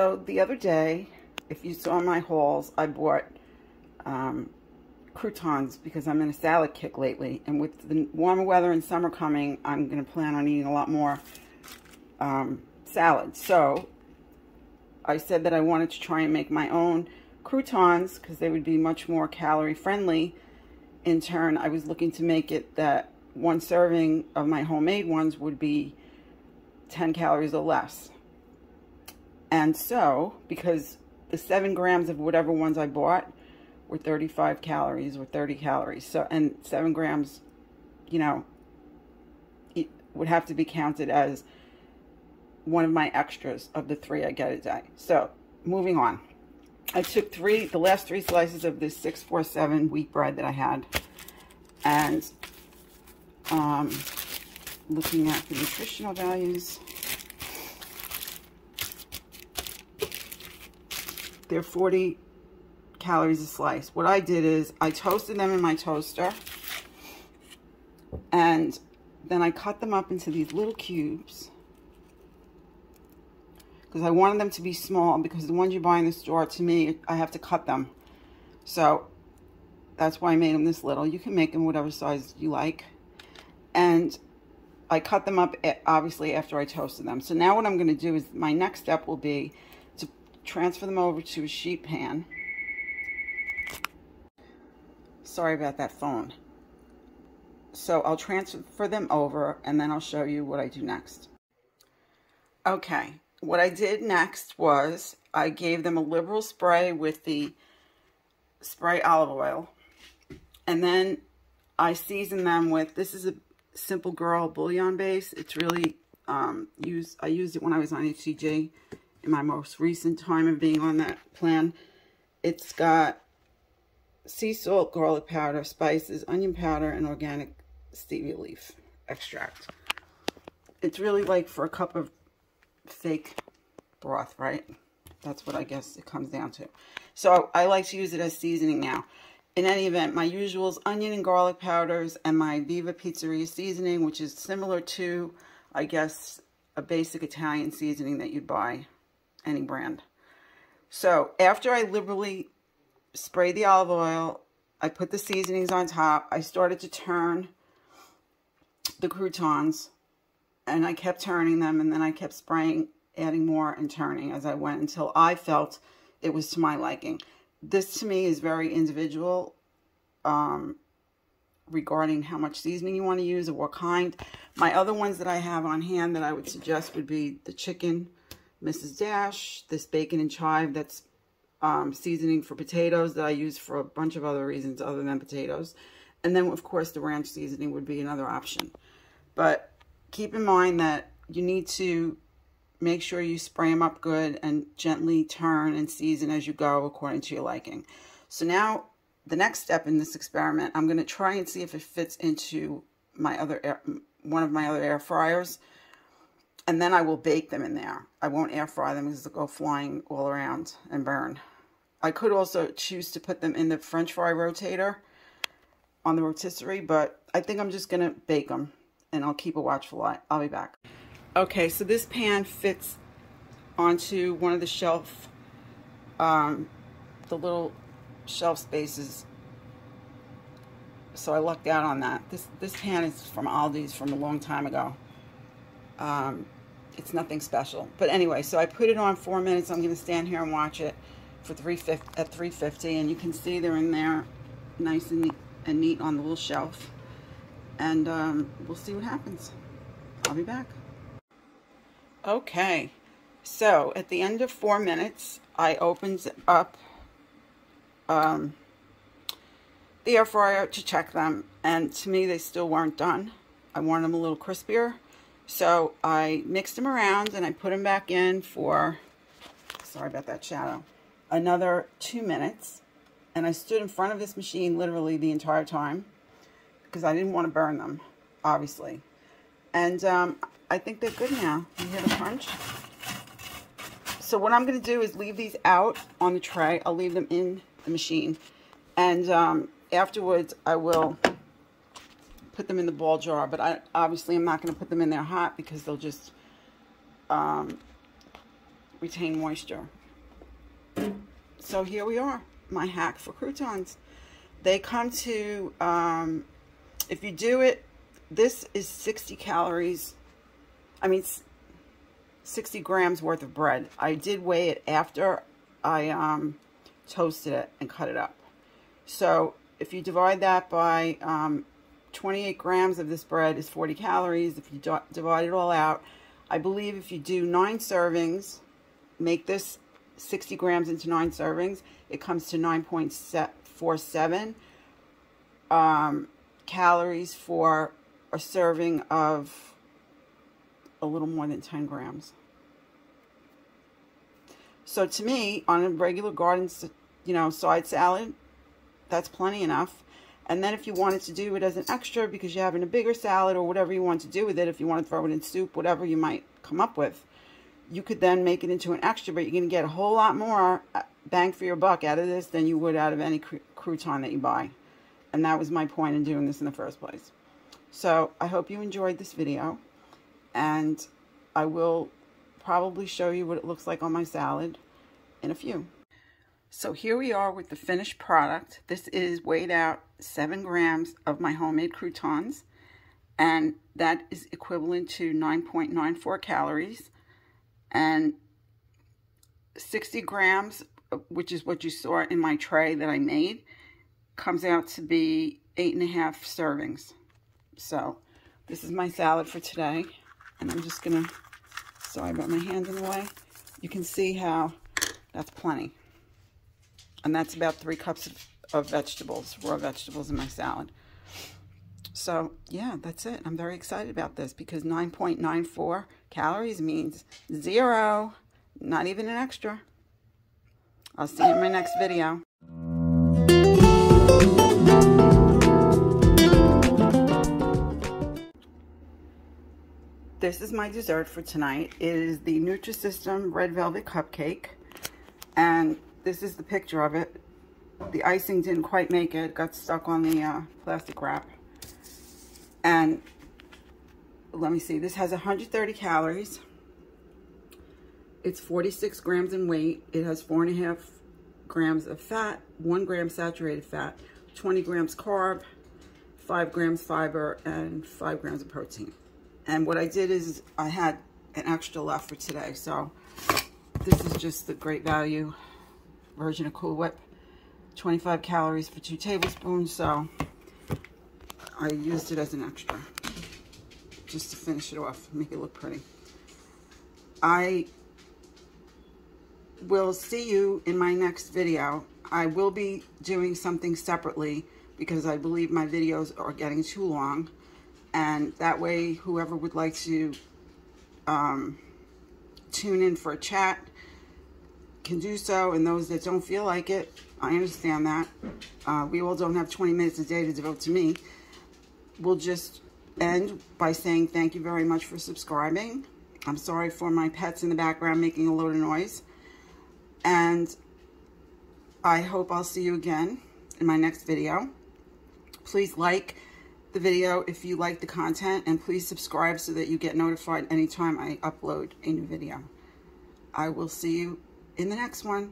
So the other day, if you saw my hauls, I bought croutons because I'm in a salad kick lately. And with the warmer weather and summer coming, I'm going to plan on eating a lot more salad. So I said that I wanted to try and make my own croutons because they would be much more calorie friendly. In turn, I was looking to make it that one serving of my homemade ones would be 10 calories or less. And so, because the 7 grams of whatever ones I bought were 35 calories or 30 calories. So, and 7 grams, you know, it would have to be counted as one of my extras of the 3 I get a day. So, moving on. I took the last 3 slices of this 647 wheat bread that I had, and looking at the nutritional values, they're 40 calories a slice. What I did is I toasted them in my toaster, and then I cut them up into these little cubes because I wanted them to be small, because the ones you buy in the store, to me, I have to cut them. So that's why I made them this little. You can make them whatever size you like. And I cut them up, obviously, after I toasted them. So now what I'm going to do is, my next step will be to transfer them over to a sheet pan. Sorry about that phone. So I'll transfer them over, and then I'll show you what I do next. Okay, what I did next was I gave them a liberal spray with the spray olive oil. And then I season them with, this is a Simple Girl bouillon base. It's really, I used it when I was on SAIJI in my most recent time of being on that plan. It's got sea salt, garlic powder, spices, onion powder, and organic stevia leaf extract. It's really like for a cup of fake broth, right? That's what I guess it comes down to. So I like to use it as seasoning now. In any event, my usual is onion and garlic powders, and my Viva Pizzeria seasoning, which is similar to, I guess, a basic Italian seasoning that you'd buy, any brand. So after I liberally sprayed the olive oil, I put the seasonings on top. I started to turn the croutons, and I kept turning them, and then I kept spraying, adding more and turning as I went until I felt it was to my liking. This to me is very individual regarding how much seasoning you want to use or what kind. My other ones that I have on hand that I would suggest would be the chicken Mrs. Dash, this bacon and chive that's seasoning for potatoes that I use for a bunch of other reasons other than potatoes. And then, of course, the ranch seasoning would be another option. But keep in mind that you need to make sure you spray them up good and gently turn and season as you go according to your liking. So now, the next step in this experiment, I'm going to try and see if it fits into my other one of my other air fryers. And then I will bake them in there. I won't air fry them because they'll go flying all around and burn. I could also choose to put them in the French fry rotator on the rotisserie, but I think I'm just going to bake them, and I'll keep a watchful eye. I'll be back. Okay, so this pan fits onto one of the shelf, the little shelf spaces. So I lucked out on that. This pan is from Aldi's from a long time ago. It's nothing special. But anyway, so I put it on 4 minutes. I'm going to stand here and watch it for 350, and you can see they're in there nice and neat on the little shelf. And we'll see what happens. I'll be back. Okay, so at the end of 4 minutes, I opened up the air fryer to check them, and to me they still weren't done. I wanted them a little crispier, so I mixed them around and I put them back in for, sorry about that shadow, another 2 minutes. And I stood in front of this machine literally the entire time because I didn't want to burn them, obviously. And I think they're good now. You hear the crunch? So what I'm going to do is leave these out on the tray. I'll leave them in the machine. And afterwards, I will put them in the ball jar. But obviously, I'm not going to put them in there hot because they'll just retain moisture. So here we are, my hack for croutons. They come to, if you do it, this is 60 calories, 60 grams worth of bread. I did weigh it after I toasted it and cut it up. So if you divide that by 28 grams of this bread is 40 calories. If you divide it all out, I believe if you do 9 servings, make this 60 grams into 9 servings, it comes to 9.47 calories for a serving of a little more than 10 grams. So to me, on a regular garden, side salad, that's plenty enough. And then if you wanted to do it as an extra because you're having a bigger salad or whatever you want to do with it, if you want to throw it in soup, whatever you might come up with, you could then make it into an extra, but you're going to get a whole lot more bang for your buck out of this than you would out of any crouton that you buy. And that was my point in doing this in the first place. So I hope you enjoyed this video, and I will probably show you what it looks like on my salad in a few. So here we are with the finished product. This is weighed out 7 grams of my homemade croutons, and that is equivalent to 9.94 calories, and 60 grams, which is what you saw in my tray that I made, comes out to be 8.5 servings. So this is my salad for today, and I'm just gonna, sorry about my hand in the way, you can see how that's plenty. And that's about 3 cups of vegetables, raw vegetables in my salad. So yeah, that's it. I'm very excited about this because 9.94 calories means 0, not even an extra. I'll see you in my next video. This is my dessert for tonight. It is the Nutrisystem red velvet cupcake, and this is the picture of it. The icing didn't quite make it. It got stuck on the plastic wrap. And let me see. This has 130 calories. It's 46 grams in weight. It has 4.5 grams of fat, 1 gram saturated fat, 20 grams carb, 5 grams fiber, and 5 grams of protein. And what I did is I had an extra left for today. So this is just the great value version of Cool Whip. 25 calories for 2 tablespoons, so I used it as an extra just to finish it off, make it look pretty. I will see you in my next video. I will be doing something separately because I believe my videos are getting too long, and that way whoever would like to tune in for a chat can do so, and those that don't feel like it, I understand that. We all don't have 20 minutes a day to devote to me. We'll just end by saying thank you very much for subscribing. I'm sorry for my pets in the background making a load of noise. And I hope I'll see you again in my next video. Please like the video if you like the content, and please subscribe so that you get notified anytime I upload a new video. I will see you in the next one.